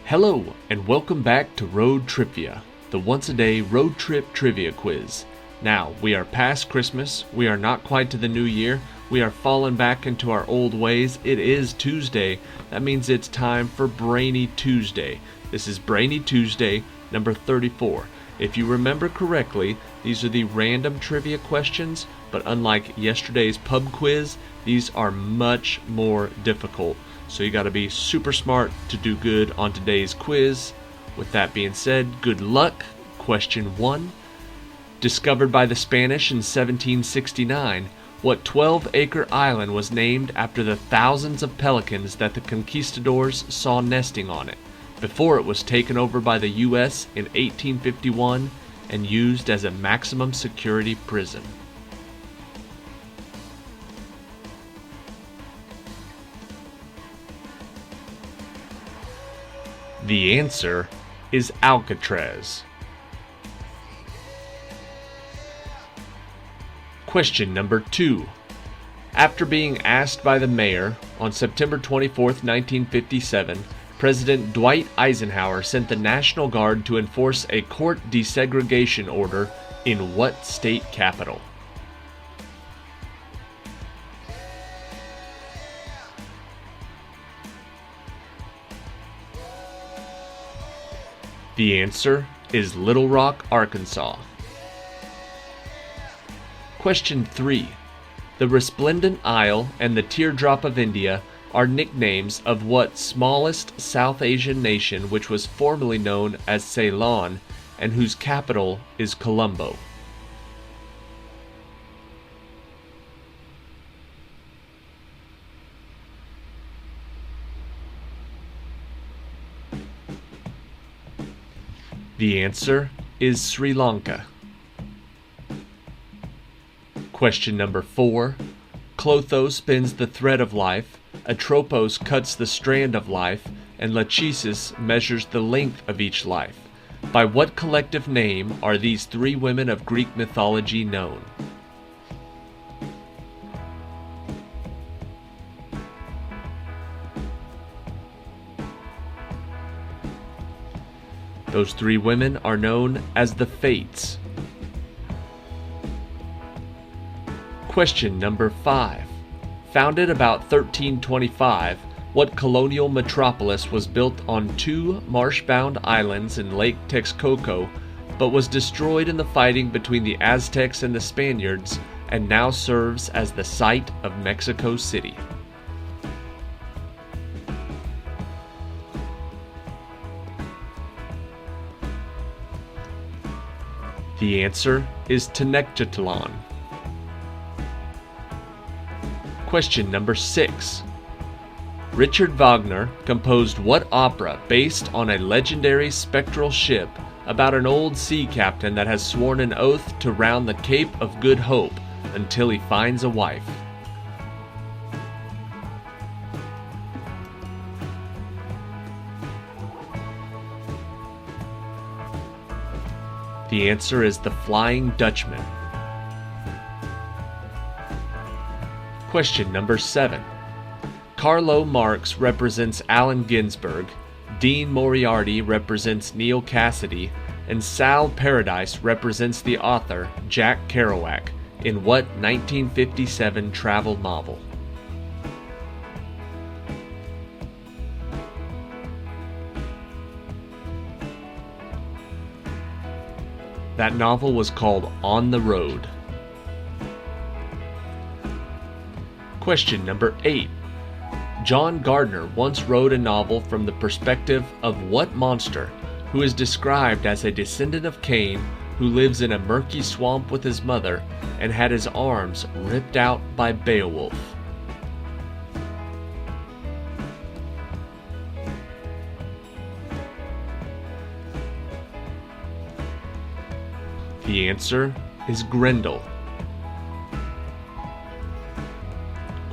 Hello, and welcome back to Road TRIpVIA, the once-a-day road trip trivia quiz. Now, we are past Christmas, we are not quite to the new year, we are falling back into our old ways. It is Tuesday, that means it's time for Brainy Tuesday. This is Brainy Tuesday, number 34. If you remember correctly, these are the random trivia questions, but unlike yesterday's pub quiz, these are much more difficult. So you gotta be super smart to do good on today's quiz. With that being said, good luck. Question 1. Discovered by the Spanish in 1769, what 12-acre island was named after the thousands of pelicans that the conquistadors saw nesting on it, before it was taken over by the U.S. in 1851 and used as a maximum security prison? The answer is Alcatraz. Question number 2. After being asked by the mayor on September 24, 1957, President Dwight Eisenhower sent the National Guard to enforce a court desegregation order in what state capital? The answer is Little Rock, Arkansas. Question 3. The Resplendent Isle and the Teardrop of India are nicknames of what smallest South Asian nation which was formerly known as Ceylon and whose capital is Colombo? The answer is Sri Lanka. Question number 4. Clotho spins the thread of life, Atropos cuts the strand of life, and Lachesis measures the length of each life. By what collective name are these three women of Greek mythology known? Those three women are known as the Fates. Question number 5. Founded about 1325, what colonial metropolis was built on two marsh-bound islands in Lake Texcoco, but was destroyed in the fighting between the Aztecs and the Spaniards, and now serves as the site of Mexico City? The answer is Tenochtitlan. Question number 6. Richard Wagner composed what opera based on a legendary spectral ship about an old sea captain that has sworn an oath to round the Cape of Good Hope until he finds a wife? The answer is The Flying Dutchman. Question number 7. Carlo Marx represents Allen Ginsberg, Dean Moriarty represents Neil Cassidy, and Sal Paradise represents the author Jack Kerouac in what 1957 travel novel? That novel was called On the Road. Question number 8. John Gardner once wrote a novel from the perspective of what monster, who is described as a descendant of Cain, who lives in a murky swamp with his mother and had his arms ripped out by Beowulf? The answer is Grendel.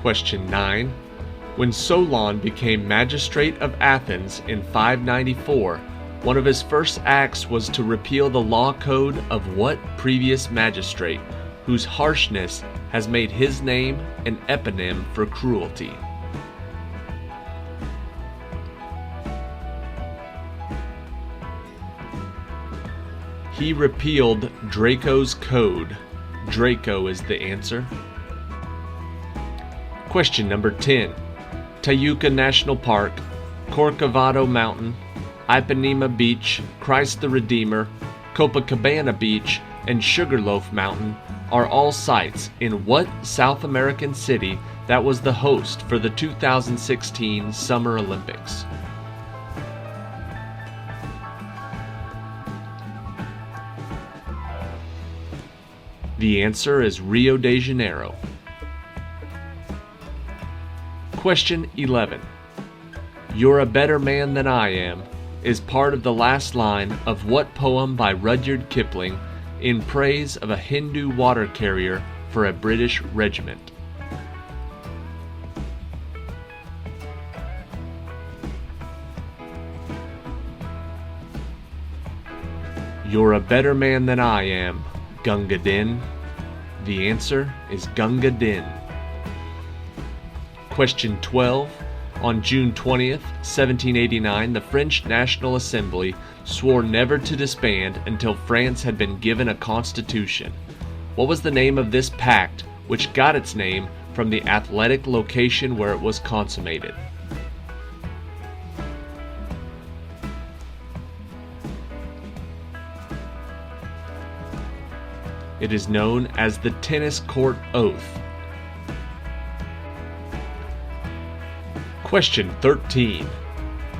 Question 9. When Solon became magistrate of Athens in 594, one of his first acts was to repeal the law code of what previous magistrate, whose harshness has made his name an eponym for cruelty? He repealed Draco's Code. Draco is the answer. Question number 10. Tayuca National Park, Corcovado Mountain, Ipanema Beach, Christ the Redeemer, Copacabana Beach, and Sugarloaf Mountain are all sites in what South American city that was the host for the 2016 Summer Olympics? The answer is Rio de Janeiro. Question 11. You're a Better Man Than I Am is part of the last line of what poem by Rudyard Kipling in praise of a Hindu water carrier for a British regiment? You're a better man than I am, Gunga Din. The answer is Gunga Din. Question 12. On June 20th, 1789, the French National Assembly swore never to disband until France had been given a constitution. What was the name of this pact, which got its name from the athletic location where it was consummated? It is known as the Tennis Court Oath. Question 13.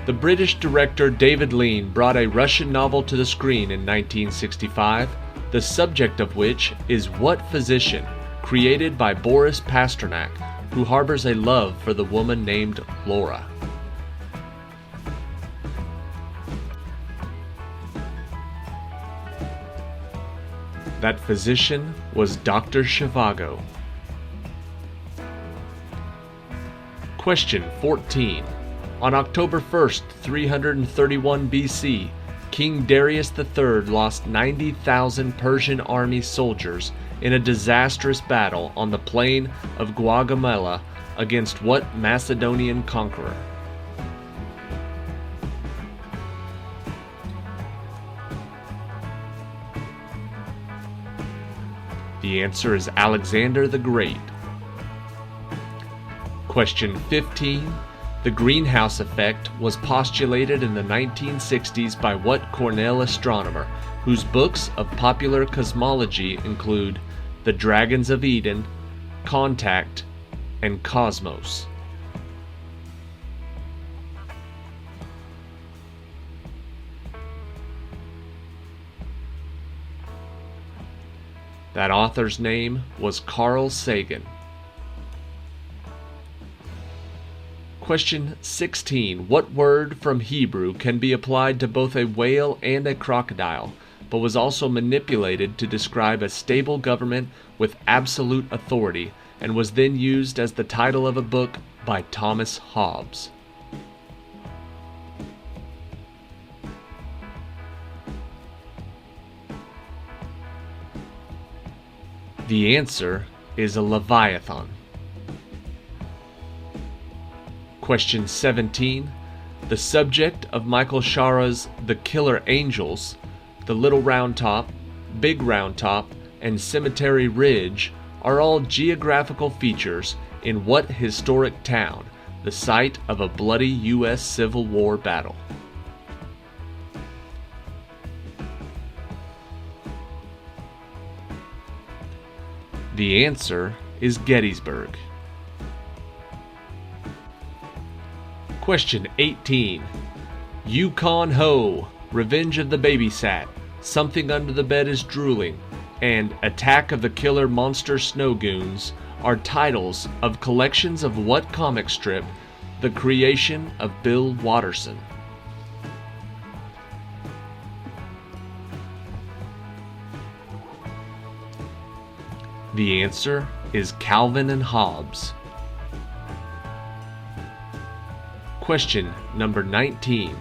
The British director David Lean brought a Russian novel to the screen in 1965, the subject of which is What Physician, created by Boris Pasternak, who harbors a love for the woman named Laura. That physician was Dr. Zhivago. Question 14. On October 1st, 331 BC, King Darius III lost 90,000 Persian army soldiers in a disastrous battle on the plain of Gaugamela against what Macedonian conqueror? The answer is Alexander the Great. Question 15. The greenhouse effect was postulated in the 1960s by what Cornell astronomer, whose books of popular cosmology include The Dragons of Eden, Contact, and Cosmos? That author's name was Carl Sagan. Question 16. What word from Hebrew can be applied to both a whale and a crocodile, but was also manipulated to describe a stable government with absolute authority, and was then used as the title of a book by Thomas Hobbes? The answer is a Leviathan. Question 17. The subject of Michael Shara's The Killer Angels, The Little Round Top, Big Round Top, and Cemetery Ridge are all geographical features in what historic town, the site of a bloody U.S. Civil War battle? The answer is Gettysburg. Question 18. Yukon Ho, Revenge of the Babysat, Something Under the Bed is Drooling, and Attack of the Killer Monster Snow Goons are titles of collections of what comic strip, the creation of Bill Watterson? The answer is Calvin and Hobbes. Question number 19.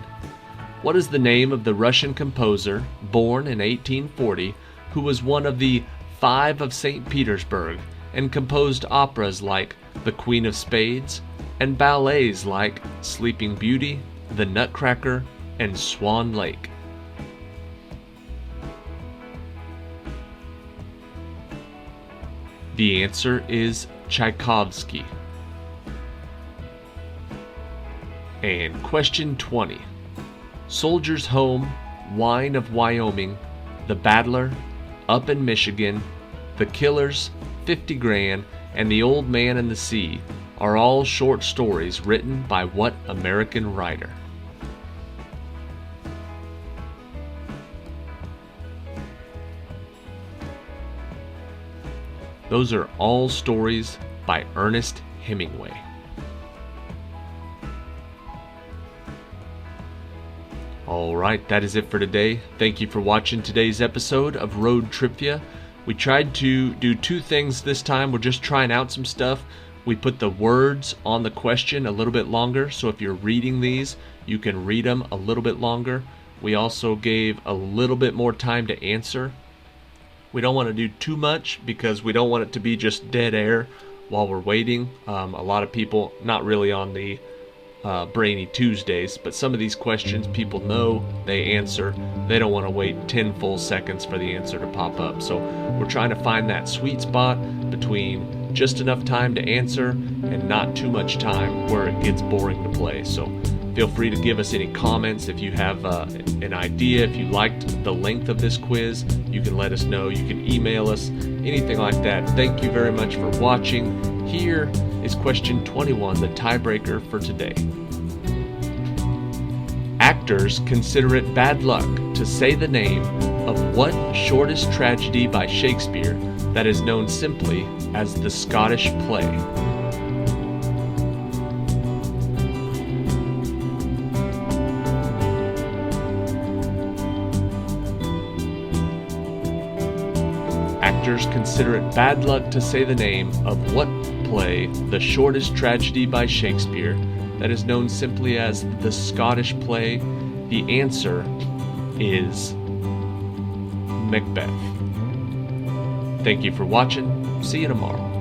What is the name of the Russian composer, born in 1840, who was one of the Five of St. Petersburg and composed operas like The Queen of Spades and ballets like Sleeping Beauty, The Nutcracker, and Swan Lake? The answer is Tchaikovsky. And question 20. Soldier's Home, Wine of Wyoming, The Battler, Up in Michigan, The Killers, 50 Grand, and The Old Man and the Sea are all short stories written by what American writer? Those are all stories by Ernest Hemingway. Alright, that is it for today. Thank you for watching today's episode of Road TRIpVIA. We tried to do two things this time. We're just trying out some stuff. We put the words on the question a little bit longer, so if you're reading these, you can read them a little bit longer. We also gave a little bit more time to answer. We don't want to do too much because we don't want it to be just dead air while we're waiting. A lot of people, not really on the Brainy Tuesdays, but some of these questions people know, they answer. They don't want to wait 10 full seconds for the answer to pop up. So we're trying to find that sweet spot between just enough time to answer and not too much time where it gets boring to play. So feel free to give us any comments if you have an idea. If you liked the length of this quiz, you can let us know. You can email us, anything like that. Thank you very much for watching. Here is question 21, the tiebreaker for today. Actors consider it bad luck to say the name of what shortest tragedy by Shakespeare that is known simply as the Scottish play? Actors consider it bad luck to say the name of what play, the shortest tragedy by Shakespeare, that is known simply as the Scottish play? The answer is Macbeth. Thank you for watching. See you tomorrow.